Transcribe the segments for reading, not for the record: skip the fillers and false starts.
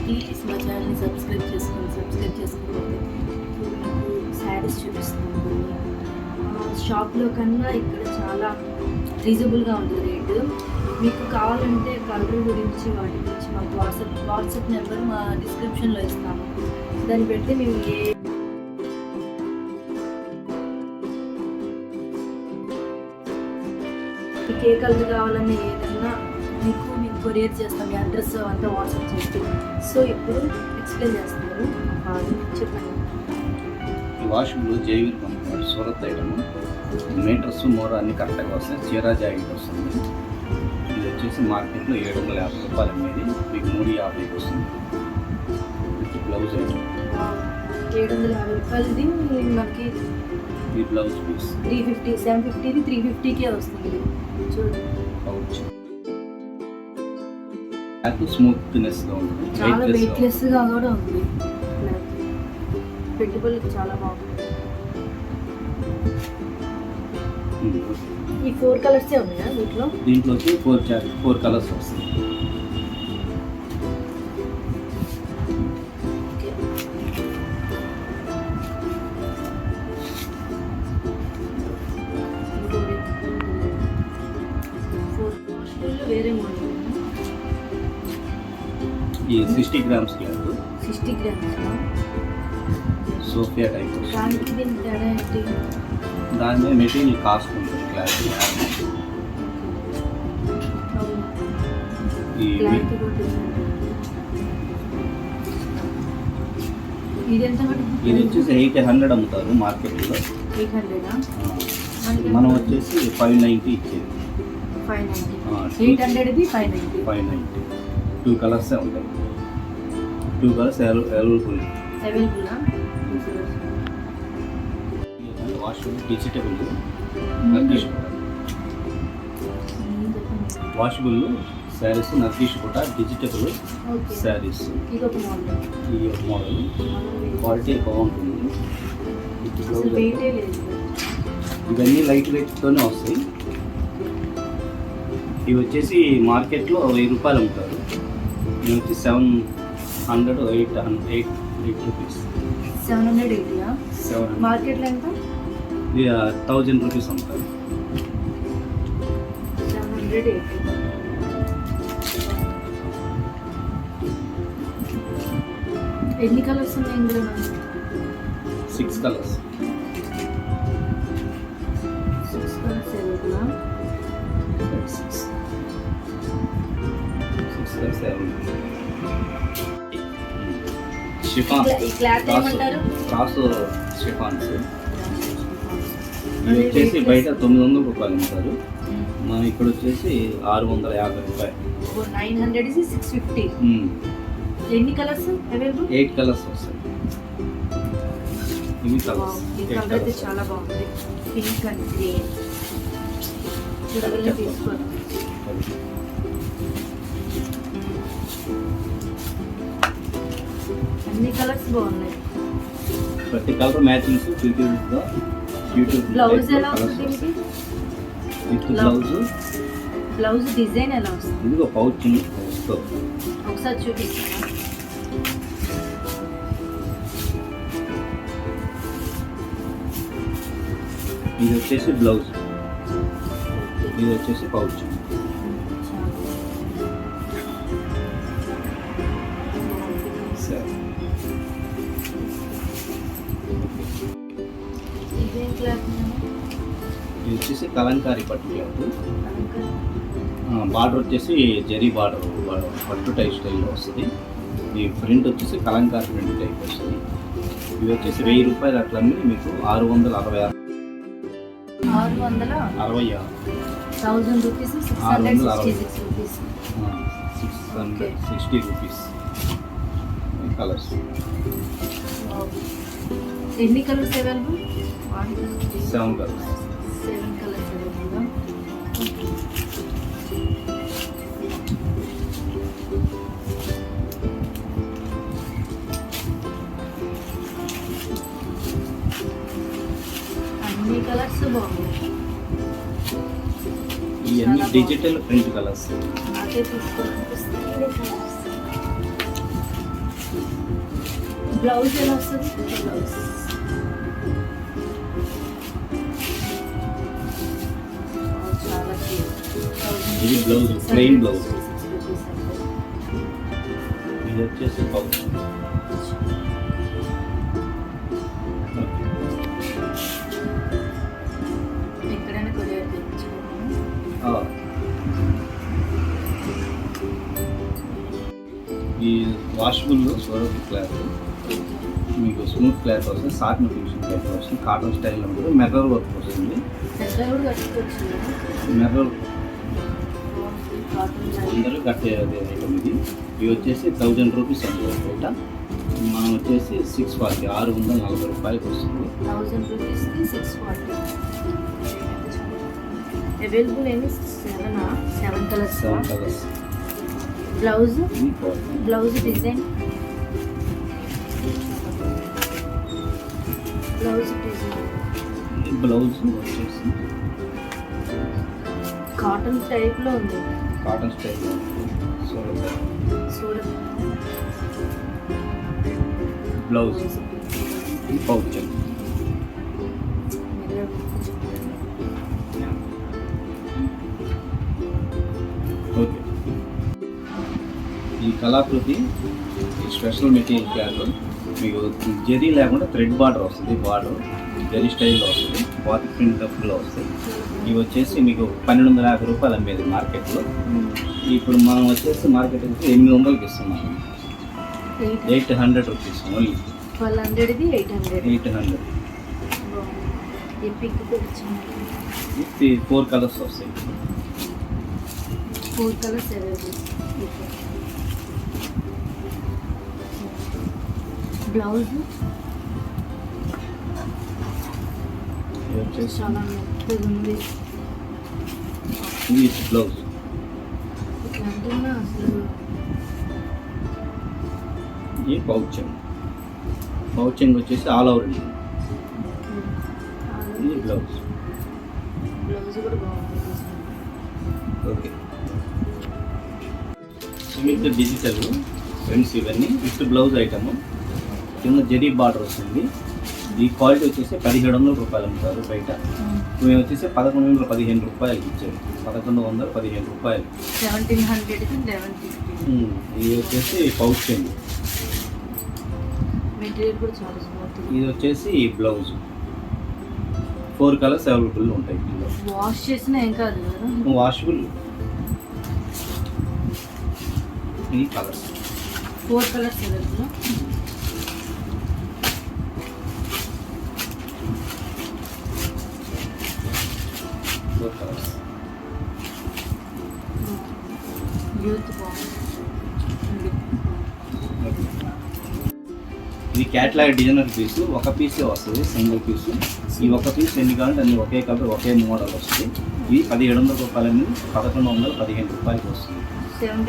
Please మా ఛానల్ని subscribe చేసుకోకపోతే శారీస్ చూపిస్తున్నాను. షాప్లో కన్నా ఇక్కడ చాలా రీజనబుల్గా ఉంటుంది రేటు. మీకు కావాలంటే కలర్ గురించి వాటి గురించి మాకు వాట్సాప్ నెంబర్ మా డిస్క్రిప్షన్లో ఇస్తాము. దాన్ని పెడితే మేము మీకు ఏ కలర్ కావాలని ఏదన్నా మీకు కొరియర్ చేస్తాం. మీ అడ్రస్ అంతా వాట్సాప్ చేస్తే. సో ఇప్పుడు ఎక్స్ప్లెయిన్ చేస్తున్నారు, చెప్పండి. ఈ washable Jaivik company Surat item meters మోర అన్ని కరెక్ట్గా వస్తాయి. చీరా జాకెట్ వస్తుంది. ఇది వచ్చేసి మార్కెట్లో 750 రూపాయలు అమ్మేది, మీకు 350 వస్తుంది. బ్లౌజ్ ఐటమ్ 750 రూపాయలది మనకి ఈ బ్లౌజ్ పీస్ 350, 750ది 350కే వస్తుంది. చూడండి పౌచ్ స్మూత్నెస్గా ఉంటుంది, చాలా వెయిట్లెస్గా కూడా ఉంది. పెట్టుబడులకు చాలా బాగుంది. ఈ 4 కలర్సే ఉన్నాయా దీంట్లోకి 4 కలర్స్ వస్తాయి. వేరే మోడల్ ఈ 60 grams cloth 60 grams Sofia type దానికి దాని మీద మెటీరియల్ కాస్ట్ ఉంటుంది. క్లాత్ ఇది వచ్చేసి 800 అమ్ముతారు మార్కెట్లో. 800 మనం వచ్చేసి 590 ఇచ్చేది. 800ది 590. 2 కలర్స్ ఉంటాయి. 2 colours available. Washable digital washable saris Nargis కూడా డిజిటబుల్ శారీస్. ఈ మోడల్ క్వాలిటీ బాగుంటుంది. ఇవన్నీ లైట్ వెయిట్తోనే వస్తాయి. ఇవి వచ్చేసి మార్కెట్లో 1000 రూపాయలు అమ్ముతారు. ఇవి వచ్చి 700, 8 రూపీస్. 780 మార్కెట్లో ఎంత? 1000 రూపీస్ అమ్ముతారు. 780. ఎన్ని కలర్స్ ఉన్నాయి ఇందులో? 6 కలర్స్. 6 కలర్స్ ఏదైనా అవైలబుల్. షిఫాన్ ఈ క్లాత్ ఏమంటారు? Cross chiffons. ఇది వచ్చేసి బయట 900 రూపాయలు అమ్ముతారు, మనం ఇక్కడ వచ్చేసి 650 రూపాయలు. 900 is 650. ఎన్ని కలర్స్ అవైలబుల్? 8 కలర్స్ వస్తాయి. ఇవి కలర్స్. ఈ కలర్ అయితే చాలా బాగుంది, పింక్ అండ్ గ్రీన్. చూడగలే తీసుకోండి. అన్ని కలర్స్ బాగున్నాయి. ప్రతి కలర్ మ్యాచింగ్స్ బ్యూటిఫుల్గా. బ్లౌజ్ ఎలా వస్తుంది? With blouse. బ్లౌజ్ డిజైన్ ఎలా వస్తుంది? ఇది ఒక పౌచింగ్. ఒకసారి చూపిస్తాను. ఇది వచ్చేసి బ్లౌజ్, ఇది వచ్చేసి పౌచ్. ఇది వచ్చేసి కలంకారీ పట్టు క్లాత్. బార్డర్ వచ్చేసి జరీ బార్డర్ పట్టు టైప్ స్టైల్లో వస్తుంది. ఈ ప్రింట్ వచ్చేసి కలంకారీ ప్రింట్ టైప్ వస్తుంది. ఇవి వచ్చేసి 1000 రూపాయలు అట్లా మీకు 666. 1000 రూపీస్, 666 రూపీస్. 660 రూపీస్. కలర్స్. ఎన్ని colours available? 7 colours. 7 colours available. అన్ని కలర్స్ బాగున్నాయి. ఇవన్నీ డిజిటల్ ప్రింట్ కలర్స్. నాకే తీసుకోవాలనిపిస్తుంది. బ్లౌజ్ ఎలా వస్తుంది? బ్లౌజ్ చాలా ఇది బ్లౌజ్, ప్లెయిన్ బ్లౌజ్. ఇది వచ్చేసి పౌచ్. ఎక్కడైనా కొరియర్ తెచ్చుకోవాలి. ఈ వాషబుల్ సోరప్ క్లాత్ మీకు స్మూత్ క్లాత్ వస్తుంది, సాటిన్ ఫినిషింగ్ క్లాత్ వస్తుంది, కాటన్ స్టైల్లో ఉంటుంది, మిర్రర్ వర్క్ వస్తుంది. మిర్రర్ అందరూ కట్టే ఐటమ్ ఇది. ఇవి వచ్చేసి 1000 రూపీస్ అండి బయట, మనం వచ్చేసి 640, 640 రూపాయలకి వస్తుంది. 1000 రూపీస్కి 640 అవైలబుల్. ఏమి 7 colours. 7 colours. Blouse, blouse design, blouse design. Blouse వచ్చేసి కాటన్ టైప్లో ఉంది. కాటన్ స్టైల్లో సూరత్. బ్లౌజ్. ఈ పౌచ్. ఓకే. ఈ కళాకృతి ఈ స్పెషల్ మెటీరియల్ క్లాత్ మీకు జరీ లేకుండా థ్రెడ్ బార్డర్ వస్తుంది. బార్డర్ జరీ స్టైల్లో వస్తుంది, బాత్ ప్రింట్ లో వస్తుంది. ఇవి వచ్చేసి మీకు 1250 రూపాయలు అమ్మేది మార్కెట్లో. ఇప్పుడు మనం వచ్చేసి మార్కెట్ 800కి ఇస్తున్నాము. 800 రూపీస్ ఓన్లీ. 1200ది 800. ఈ పిక్ ఇది 4 కలర్స్ వస్తాయి. 4 కలర్స్ అవైలబుల్. బ్లౌజ్ చాలా మెత్తగా ఉంది. ఇది బ్లౌజ్. అంటున్నా అసలు. ఈ పౌచింగ్ వచ్చేసి ఆల్ ఓవర్. ఇది బ్లౌజ్. బ్లౌజ్ కూడా బాగుంది. ఓకే. విత్ డిజిటల్ ఫ్రెండ్స్ ఇవన్నీ విత్ బ్లౌజ్ ఐటమ్. కింద జరీ బార్డర్ వస్తుంది. ఈ క్వాలిటీ వచ్చేసి 1700 రూపాయలు అమ్ముతారు బయట. మేము వచ్చేసి 1115 రూపాయలు ఇచ్చారు. 1115 రూపాయలు. 1700కి 1150. ఇది వచ్చేసి పౌచింగ్. మెటీరియల్ కూడా చాలా స్మూత్. ఇది వచ్చేసి బ్లౌజ్. 4 కలర్స్ అవైలబుల్ ఉంటాయి. వాష్ చేసినా ఏం కాదు కదా. వాషబుల్. ఇది colours 4 colours available. 4 colours. Youth బాగుంది. ఇది క్యాట్లాగ్ డిజైనర్ పీసు, ఒక పీసే వస్తుంది, సింగిల్ పీసు. ఈ ఒక పీస్ ఎన్ని కావాలంటే అన్ని ఒకే కలర్ ఒకే మోడల్ వస్తుంది. ఇది 1700 రూపాయలని 1115 రూపాయలకి వస్తుంది.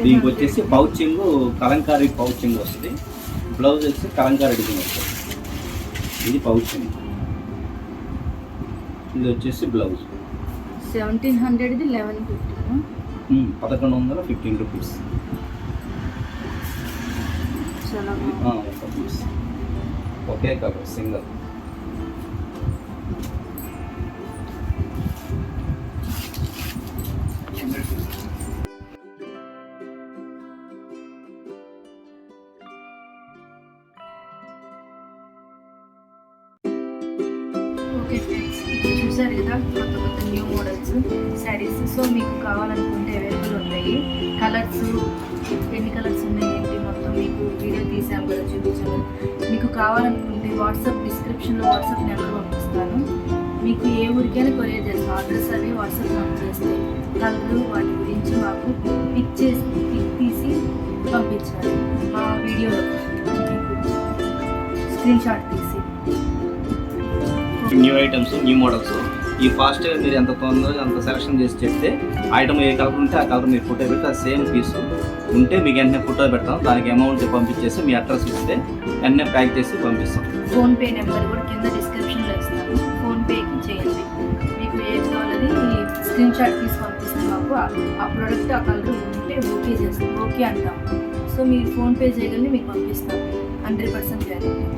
దీనికి వచ్చేసి పౌచింగ్ కలంకారీ పౌచింగ్ వస్తుంది. బ్లౌజ్ వచ్చి కలంకారీ డిజైన్ వస్తుంది. ఇది పౌచింగ్, ఇది వచ్చేసి బ్లౌజ్. 1700 ఇది 1150. 1115 రూపీస్. చాలా ఒక పీస్ ఒకే కలర్ సింగల్. ఓకే ఫ్రెండ్స్, చూసారు కదా కొత్త కొత్త న్యూ మోడల్స్ శారీస్. సో మీకు కావాలనుకుంటే అవైలబుల్ ఉంటాయి. కలర్స్ ఎన్ని కలర్స్ ఉన్నాయి ఏంటి మొత్తం మీకు వీడియో తీసాం కదా, చూపించాము. మీకు కావాలనుకుంటే వాట్సాప్ డిస్క్రిప్షన్లో వాట్సాప్ నెంబర్ పంపిస్తాను. మీకు ఏ ఊరికైనా కొరియర్ చేస్తాను. అడ్రస్ అవి వాట్సాప్ నెంబర్ చేస్తే కలర్ వాటి గురించి మాకు పిక్ తీసి పంపించాలి. మా వీడియోలో మీకు స్క్రీన్ షాట్ తీసి. New items, new models. ఈ ఫాస్ట్గా మీరు ఎంత తొందరగా అంత సెలెక్షన్ చేసి చెప్తే ఐటమ్ ఏ కలర్ ఉంటే ఆ కలర్ మీరు ఫోటో పెడితే ఆ సేమ్ పీస్ ఉంటే మీకు వెంటనే ఫోటో పెడతాం. దానికి అమౌంట్ పంపించేసి మీ అడ్రస్ ఇస్తే వెంటనే ప్యాక్ చేసి పంపిస్తాం. ఫోన్పే నెంబర్ కూడా కింద డిస్క్రిప్షన్లో ఇస్తాను. ఫోన్పేకి చేయండి. మీకు ఏది కావాలని స్క్రీన్ షాట్ తీసి పంపిస్తే మాకు ఆ ప్రోడక్ట్ ఆ కలర్ ఉంటే ఓకే చేస్తాం, ఓకే అంటాం. సో మీరు ఫోన్పే చేయగలని మీకు పంపిస్తాం. 100% గ్యారెంటీ.